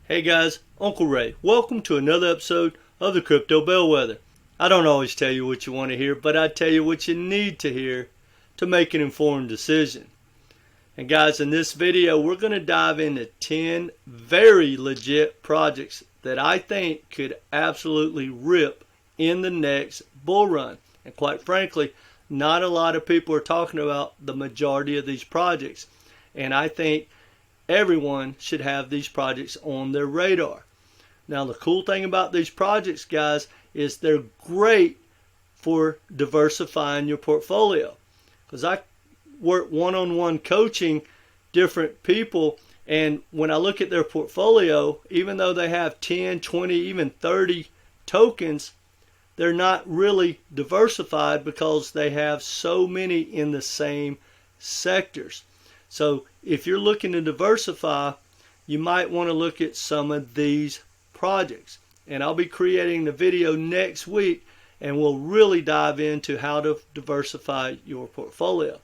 Hey guys, Uncle Ray. Welcome to another episode of the Crypto Bellwether. I don't always tell you what you want to hear, but I tell you what you need to hear to make an informed decision. And guys, in this video, we're going to dive into 10 very legit projects that I think could absolutely rip in the next bull run. And quite frankly, not a lot of people are talking about the majority of these projects. And I think everyone should have these projects on their radar. Now, the cool thing about these projects, guys, is they're great for diversifying your portfolio. Because I work one-on-one coaching different people, and when I look at their portfolio, even though they have 10, 20, even 30 tokens, they're not really diversified because they have so many in the same sectors. So if you're looking to diversify, you might want to look at some of these projects. And I'll be creating the video next week, and we'll really dive into how to diversify your portfolio.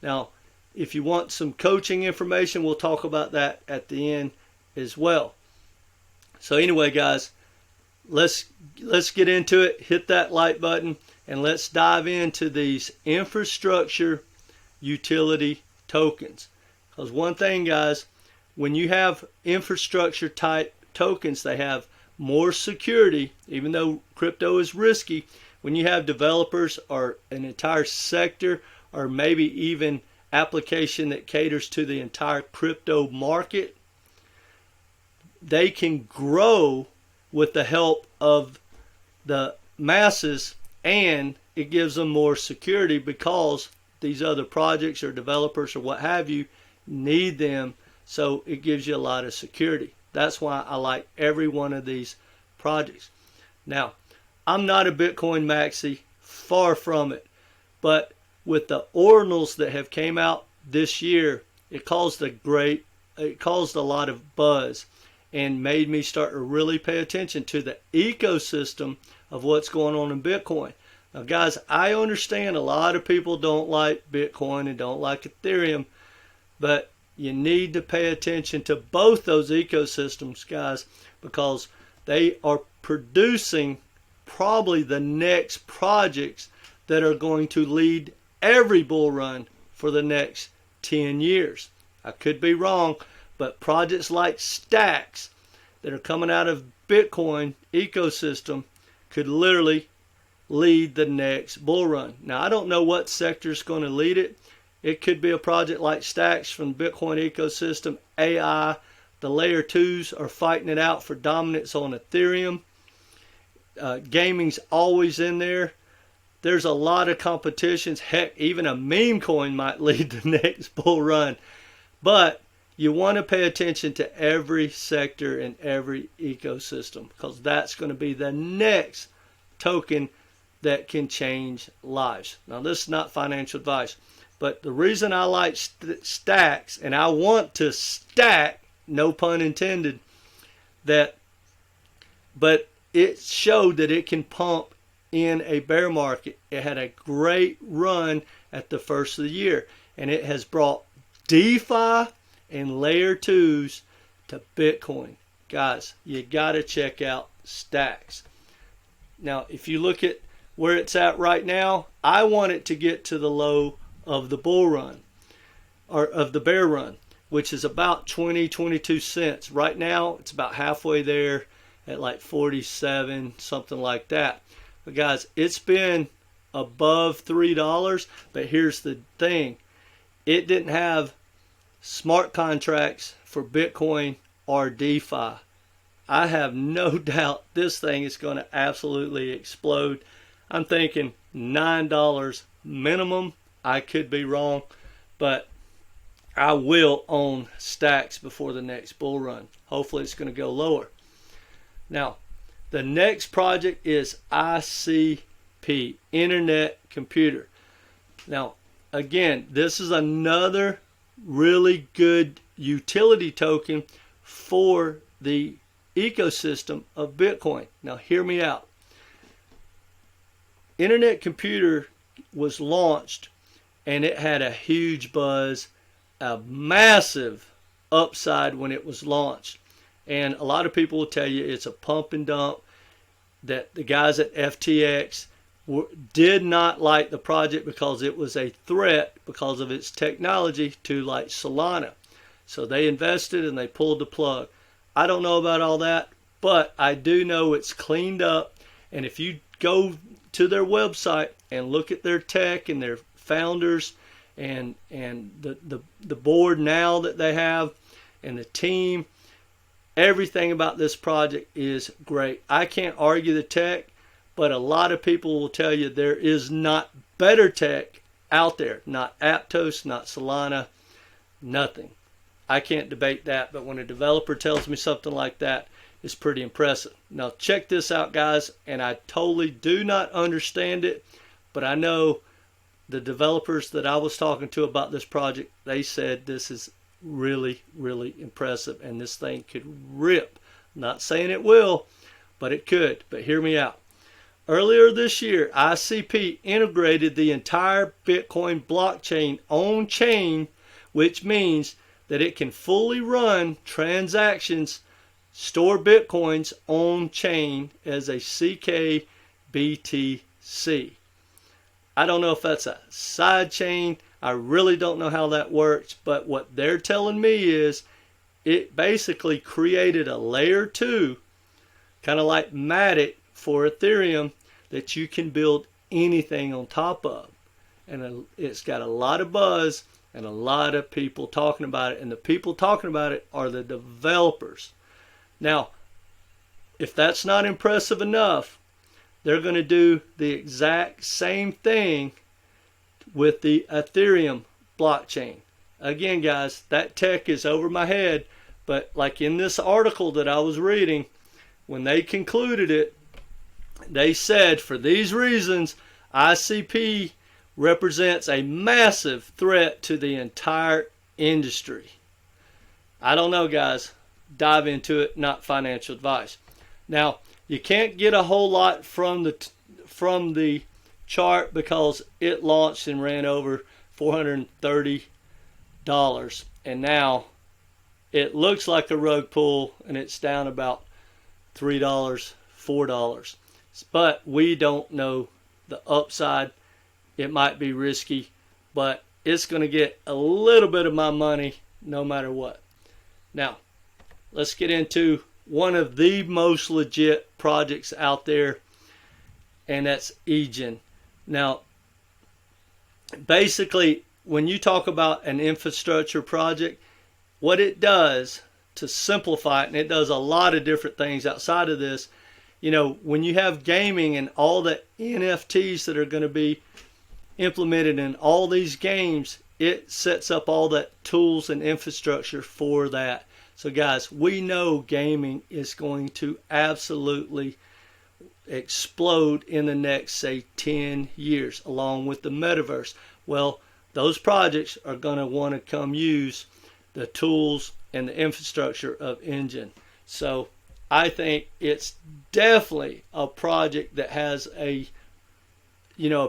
Now, if you want some coaching information, we'll talk about that at the end as well. So anyway, guys, let's get into it. Hit that like button, and let's dive into these infrastructure utility tokens. Because one thing, guys, when you have infrastructure type tokens, they have more security. Even though crypto is risky, when you have developers or an entire sector or maybe even application that caters to the entire crypto market, they can grow with the help of the masses, and it gives them more security because these other projects or developers or what have you need them, so it gives you a lot of security. That's why I like every one of these projects. Now, I'm not a Bitcoin maxi, far from it, but with the ordinals that have came out this year, it caused a lot of buzz and made me start to really pay attention to the ecosystem of what's going on in Bitcoin. Now, guys, I understand a lot of people don't like Bitcoin and don't like Ethereum, but you need to pay attention to both those ecosystems, guys, because they are producing probably the next projects that are going to lead every bull run for the next 10 years. I could be wrong, but projects like STX that are coming out of Bitcoin ecosystem could literally lead the next bull run. Now, I don't know what sector is going to lead it. It could be a project like STX from the Bitcoin ecosystem. AI, the layer 2s are fighting it out for dominance on Ethereum. Gaming's always in there. There's a lot of competitions. Heck, even a meme coin might lead the next bull run. But you want to pay attention to every sector and every ecosystem, because that's going to be the next token that can change lives. Now, this is not financial advice, but the reason I like stacks, and I want to stack, no pun intended, but it showed that it can pump in a bear market. It had a great run at the first of the year, and it has brought DeFi and layer 2s to Bitcoin. Guys, you got to check out stacks. Now, if you look at where it's at right now, I want it to get to the low of the bull run, or of the bear run, which is about 22 cents. Right now, it's about halfway there at like 47, something like that. But guys, it's been above $3, but here's the thing. It didn't have smart contracts for Bitcoin or DeFi. I have no doubt this thing is going to absolutely explode. I'm thinking $9 minimum. I could be wrong, but I will own stacks before the next bull run. Hopefully it's going to go lower. Now, the next project is ICP, Internet Computer. Now, again, this is another really good utility token for the ecosystem of Bitcoin. Now, hear me out. Internet Computer was launched, and it had a huge buzz, a massive upside when it was launched. And a lot of people will tell you it's a pump and dump, that the guys at FTX did not like the project because it was a threat because of its technology to like Solana. So they invested and they pulled the plug. I don't know about all that, but I do know it's cleaned up. And if you go to their website and look at their tech and their founders and the board now that they have and the team, everything about this project is great. I can't argue the tech, but a lot of people will tell you there is not better tech out there. Not Aptos, not Solana, nothing. I can't debate that, but when a developer tells me something like that, it's pretty impressive. Now check this out, guys, and I totally do not understand it, but I know the developers that I was talking to about this project, they said this is really, really impressive, and this thing could rip. I'm not saying it will, but it could. But hear me out. Earlier this year, ICP integrated the entire Bitcoin blockchain on chain, which means that it can fully run transactions, store Bitcoins on chain as a CKBTC. I don't know if that's a side chain. I really don't know how that works, but what they're telling me is it basically created a layer 2, kind of like Matic for Ethereum, that you can build anything on top of. And it's got a lot of buzz and a lot of people talking about it, and the people talking about it are the developers. Now, if that's not impressive enough, they're going to do the exact same thing with the Ethereum blockchain. Again, guys, that tech is over my head, but like in this article that I was reading, when they concluded it, they said for these reasons, ICP represents a massive threat to the entire industry. I don't know, guys. Dive into it, not financial advice. Now, you can't get a whole lot from the chart because it launched and ran over $430, and now it looks like a rug pull, and it's down about $3, $4. But we don't know the upside. It might be risky, but it's going to get a little bit of my money no matter what. Now, let's get into one of the most legit projects out there, and that's Ejin. Now, basically, when you talk about an infrastructure project, what it does to simplify it, and it does a lot of different things outside of this, you know, when you have gaming and all the NFTs that are going to be implemented in all these games, it sets up all that tools and infrastructure for that. So guys, we know gaming is going to absolutely explode in the next, say, 10 years, along with the metaverse. Well, those projects are going to want to come use the tools and the infrastructure of Ejin. So I think it's definitely a project that has a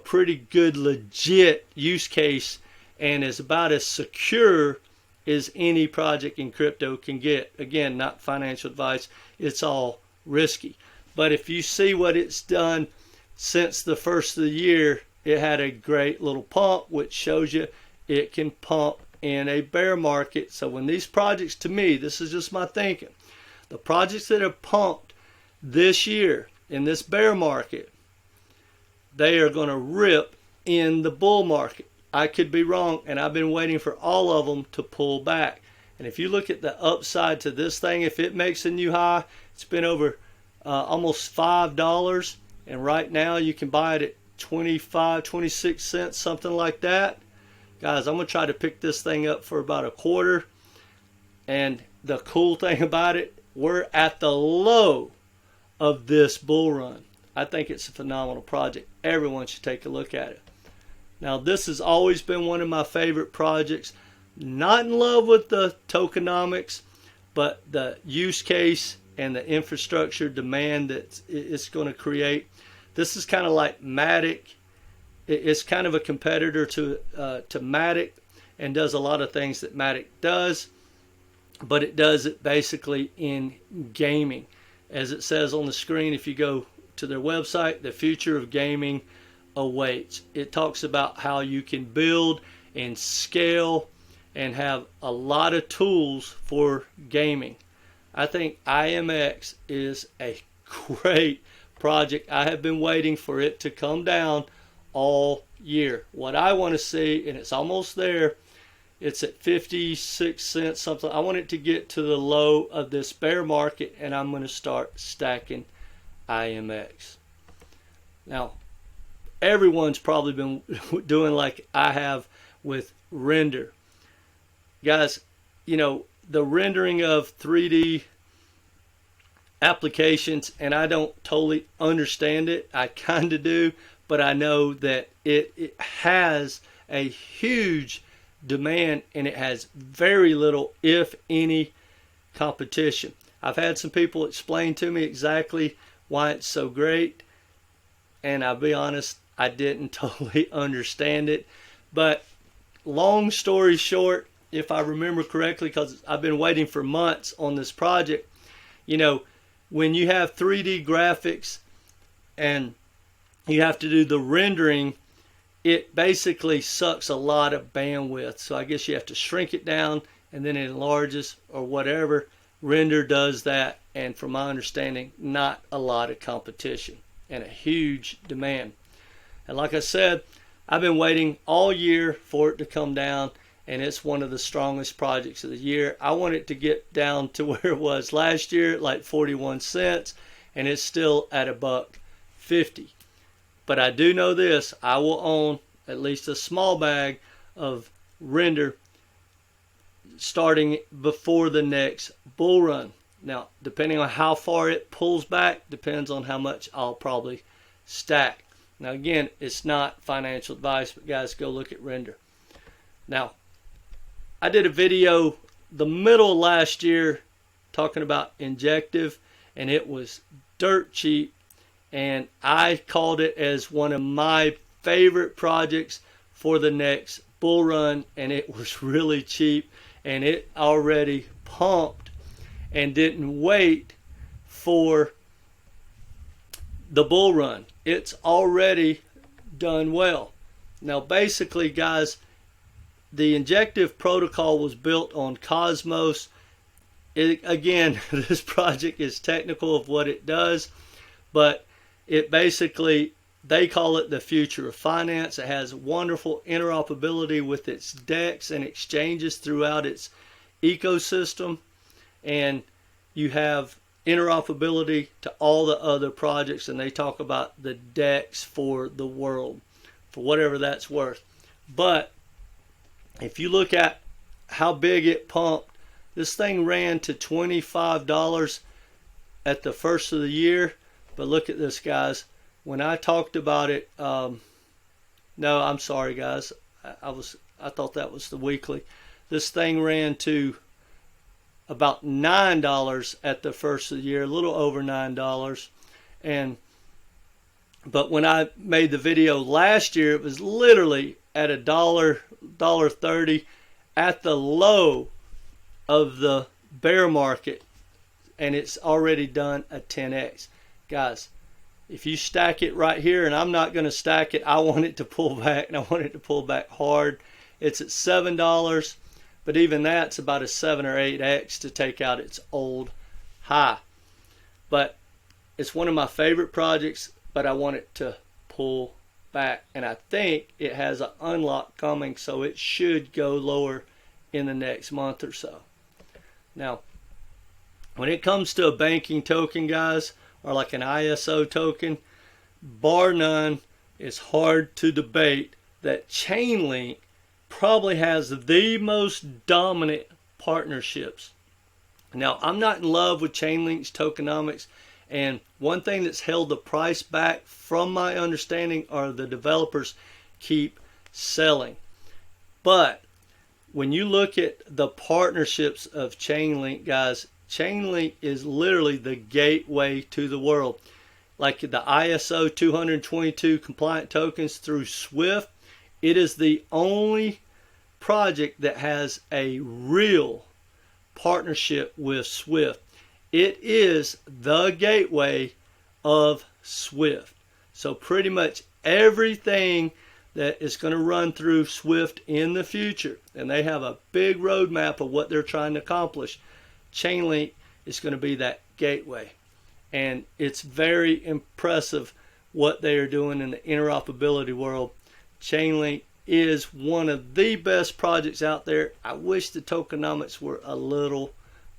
pretty good legit use case and is about as secure as any project in crypto can get. Again, not financial advice. It's all risky. But if you see what it's done since the first of the year, it had a great little pump, which shows you it can pump in a bear market. So when these projects, to me, this is just my thinking, the projects that have pumped this year in this bear market, they are going to rip in the bull market. I could be wrong, and I've been waiting for all of them to pull back. And if you look at the upside to this thing, if it makes a new high, it's been over almost $5, and right now you can buy it at 25, 26 cents, something like that. Guys, I'm going to try to pick this thing up for about a quarter. And the cool thing about it, we're at the low of this bull run. I think it's a phenomenal project. Everyone should take a look at it. Now, this has always been one of my favorite projects. Not in love with the tokenomics, but the use case and the infrastructure demand that it's going to create. This is kind of like Matic. It's kind of a competitor to Matic and does a lot of things that Matic does. but it does it basically in gaming. As it says on the screen, if you go to their website, the future of gaming awaits. It talks about how you can build and scale and have a lot of tools for gaming. I think IMX is a great project. I have been waiting for it to come down all year. What I want to see, and it's almost there, it's at 56 cents something. I want it to get to the low of this bear market, and I'm going to start stacking IMX. Now, everyone's probably been doing like I have with render. Guys, you know, the rendering of 3D applications, and I don't totally understand it. I kind of do, but I know that it has a huge demand, and it has very little, if any, competition. I've had some people explain to me exactly why it's so great, and I'll be honest, I didn't totally understand it. But long story short, if I remember correctly, because I've been waiting for months on this project, you know, when you have 3D graphics and you have to do the rendering, it basically sucks a lot of bandwidth. So I guess you have to shrink it down and then it enlarges or whatever. Render does that, and from my understanding, not a lot of competition and a huge demand. And like I said, I've been waiting all year for it to come down, and it's one of the strongest projects of the year. I want it to get down to where it was last year, like 41 cents, and it's still at $1.50. But I do know this, I will own at least a small bag of render starting before the next bull run. Now, depending on how far it pulls back, depends on how much I'll probably stack. Now, again, it's not financial advice, but guys, go look at render. Now, I did a video the middle of last year talking about Injective, and it was dirt cheap, and I called it as one of my favorite projects for the next bull run, and it was really cheap, and it already pumped and didn't wait for the bull run. It's already done well. Now basically, guys, the Injective Protocol was built on Cosmos. Again, this project is technical of what it does, but it basically, they call it the future of finance. It has wonderful interoperability with its DEX and exchanges throughout its ecosystem, and you have interoperability to all the other projects, and they talk about the DEX for the world, for whatever that's worth. But if you look at how big it pumped, this thing ran to $25 at the first of the year. But look at this, guys. When I talked about it, no, I'm sorry, guys. I thought that was the weekly. This thing ran to about $9 at the first of the year, a little over $9. But when I made the video last year, it was literally at $1.30 at the low of the bear market, and it's already done a 10x. Guys, if you stack it right here, and I'm not going to stack it, I want it to pull back, and I want it to pull back hard. It's at $7, but even that's about a 7 or 8x to take out its old high. But it's one of my favorite projects, but I want it to pull back, and I think it has an unlock coming, so it should go lower in the next month or so. Now, when it comes to a banking token, guys, or like an ISO token, bar none, it's hard to debate that ChainLink probably has the most dominant partnerships. Now, I'm not in love with ChainLink's tokenomics, and one thing that's held the price back, from my understanding, are the developers keep selling. But when you look at the partnerships of ChainLink, guys, ChainLink is literally the gateway to the world. Like the ISO 222 compliant tokens through SWIFT, it is the only project that has a real partnership with Swift. It is the gateway of Swift. So pretty much everything that is going to run through Swift in the future, and they have a big roadmap of what they're trying to accomplish, ChainLink is going to be that gateway. And it's very impressive what they are doing in the interoperability world. ChainLink is one of the best projects out there. I wish the tokenomics were a little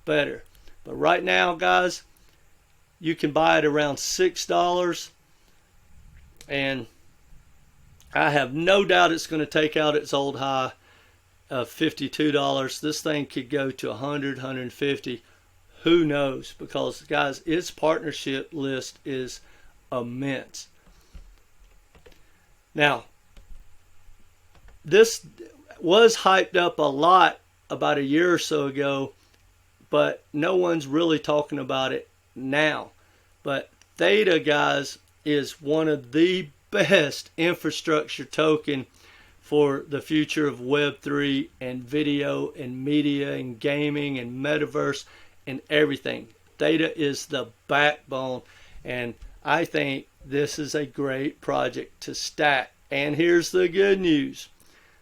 better. But right now, guys, you can buy it around $6. And I have no doubt it's going to take out its old high of $52. This thing could go to 100, 150. Who knows? Because, guys, its partnership list is immense. Now, this was hyped up a lot about a year or so ago, but no one's really talking about it now. But Theta, guys, is one of the best infrastructure token for the future of Web3 and video and media and gaming and metaverse and everything. Theta is the backbone, and I think this is a great project to stack. And here's the good news.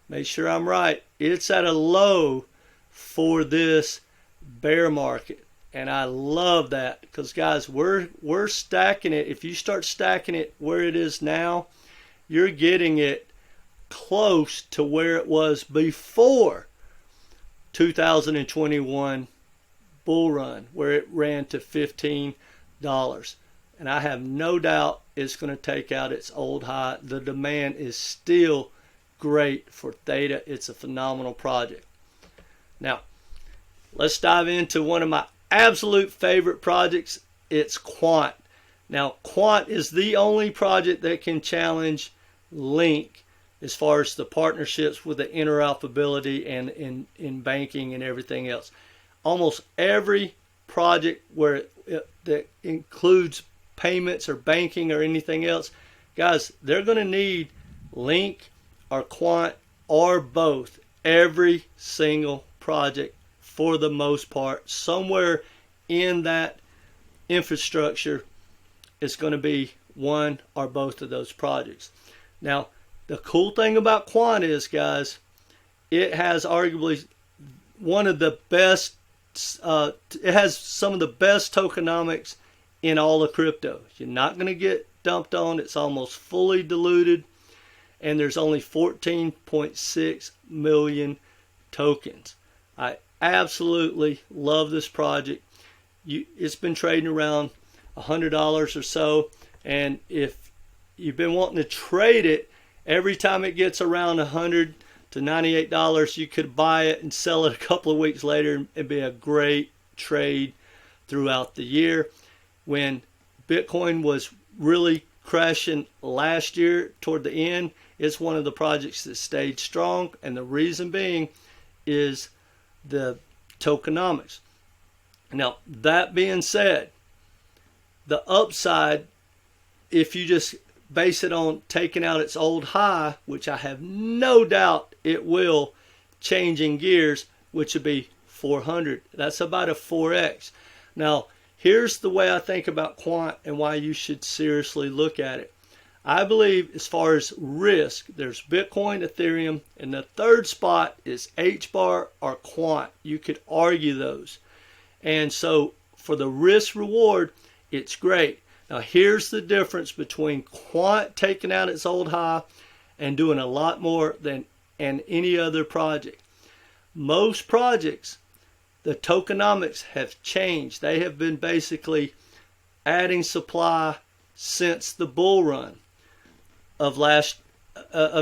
Make sure I'm right. It's at a low for this bear market. And I love that because, guys, we're stacking it. If you start stacking it where it is now, you're getting it close to where it was before 2021 bull run, where it ran to $15. And I have no doubt it's going to take out its old high. The demand is still great for Theta. It's a phenomenal project. Now, let's dive into one of my absolute favorite projects. It's Quant. Now, Quant is the only project that can challenge Link as far as the partnerships with the interoperability and in banking and everything else. Almost every project where that includes payments or banking or anything else, guys, they're going to need Link or Quant or both. Every single project, for the most part, somewhere in that infrastructure is going to be one or both of those projects. Now, the cool thing about Quant is, guys, it has arguably one of the best, it has some of the best tokenomics in all of crypto. You're not going to get dumped on. It's almost fully diluted, and there's only 14.6 million tokens. I absolutely love this project. It's been trading around $100 or so, and if you've been wanting to trade it, every time it gets around $100 to $98, you could buy it and sell it a couple of weeks later and be a great trade throughout the year. When Bitcoin was really crashing last year toward the end, it's one of the projects that stayed strong, and the reason being is the tokenomics. Now, that being said, the upside, if you just base it on taking out its old high, which I have no doubt it will, changing gears, which would be 400. That's about a 4x. Now, here's the way I think about Quant and why you should seriously look at it. I believe as far as risk, there's Bitcoin, Ethereum, and the third spot is HBAR or Quant. You could argue those. And so for the risk reward, it's great. Now here's the difference between Quant taking out its old high and doing a lot more than any other project. Most projects, the tokenomics have changed. They have been basically adding supply since the bull run of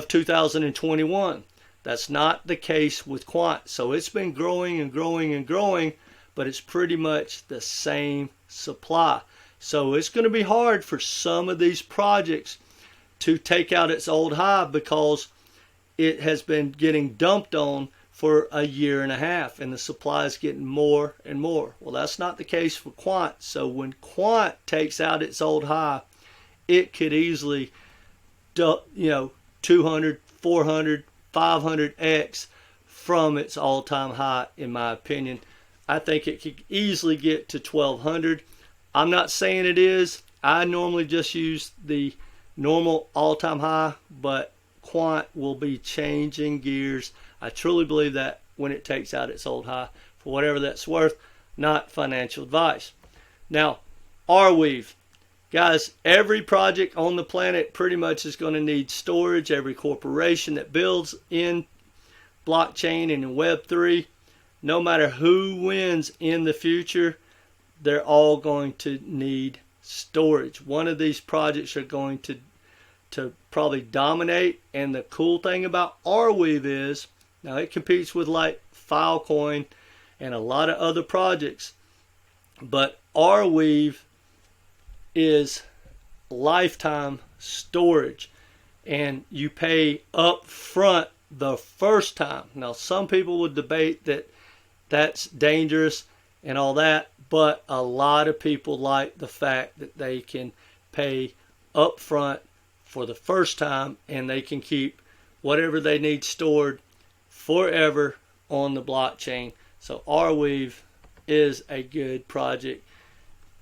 2021. That's not the case with Quant. So it's been growing and growing and growing, but it's pretty much the same supply. So it's going to be hard for some of these projects to take out its old high because it has been getting dumped on for a year and a half, and the supply is getting more and more. Well, that's not the case for Quant. So when Quant takes out its old high, it could easily, 200, 400, 500x from its all-time high, in my opinion. I think it could easily get to 1200. I'm not saying it is. I normally just use the normal all-time high, but Quant will be changing gears. I truly believe that when it takes out its old high, for whatever that's worth, not financial advice. Now, Arweave. Guys, every project on the planet pretty much is going to need storage. Every corporation that builds in blockchain and in Web3, no matter who wins in the future, they're all going to need storage. One of these projects are going to probably dominate. And the cool thing about Arweave is, now it competes with like Filecoin and a lot of other projects, but Arweave is lifetime storage, and you pay up front the first time. Now, some people would debate that that's dangerous and all that, but a lot of people like the fact that they can pay up front for the first time, and they can keep whatever they need stored forever on the blockchain. So Arweave is a good project.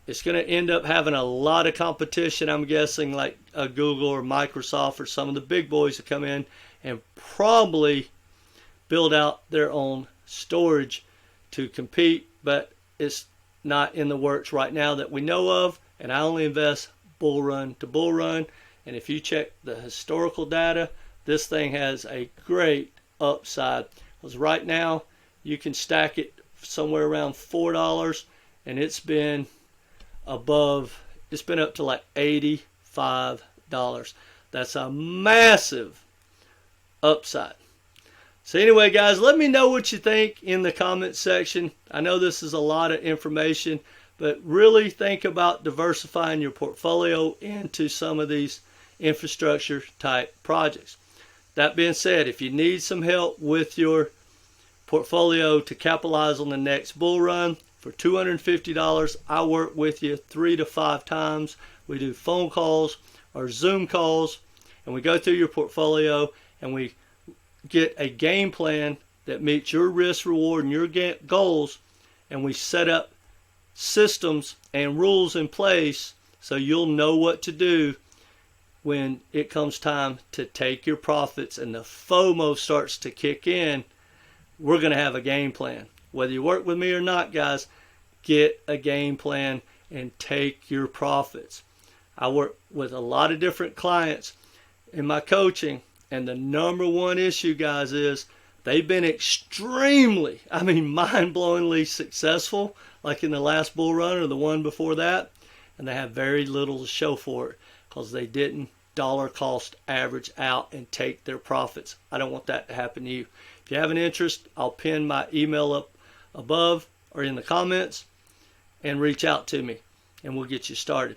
It's going to end up having a lot of competition, I'm guessing, like a Google or Microsoft or some of the big boys to come in and probably build out their own storage to compete, but it's not in the works right now that we know of, and I only invest bull run to bull run. And if you check the historical data, this thing has a great upside, because right now you can stack it somewhere around $4, and it's been above, it's been up to like $85. That's a massive upside. So anyway, guys, let me know what you think in the comment section. I know this is a lot of information, but really think about diversifying your portfolio into some of these infrastructure type projects. That being said, if you need some help with your portfolio to capitalize on the next bull run, for $250, I work with you 3 to 5 times. We do phone calls or Zoom calls, and we go through your portfolio, and we get a game plan that meets your risk, reward, and your goals, and we set up systems and rules in place so you'll know what to do when it comes time to take your profits and the FOMO starts to kick in. We're going to have a game plan. Whether you work with me or not, guys, get a game plan and take your profits. I work with a lot of different clients in my coaching, and the number one issue, guys, is they've been extremely, mind-blowingly successful, like in the last bull run or the one before that, and they have very little to show for it because they didn't dollar cost average out and take their profits. I don't want that to happen to you. If you have an interest, I'll pin my email up above or in the comments, and reach out to me and we'll get you started.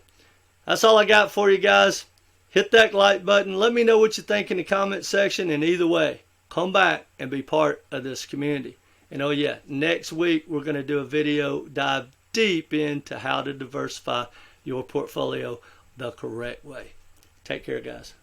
That's all I got for you, guys. Hit that like button. Let me know what you think in the comment section, and either way, come back and be part of this community. And oh yeah, next week we're going to do a video dive deep into how to diversify your portfolio the correct way. Take care, guys.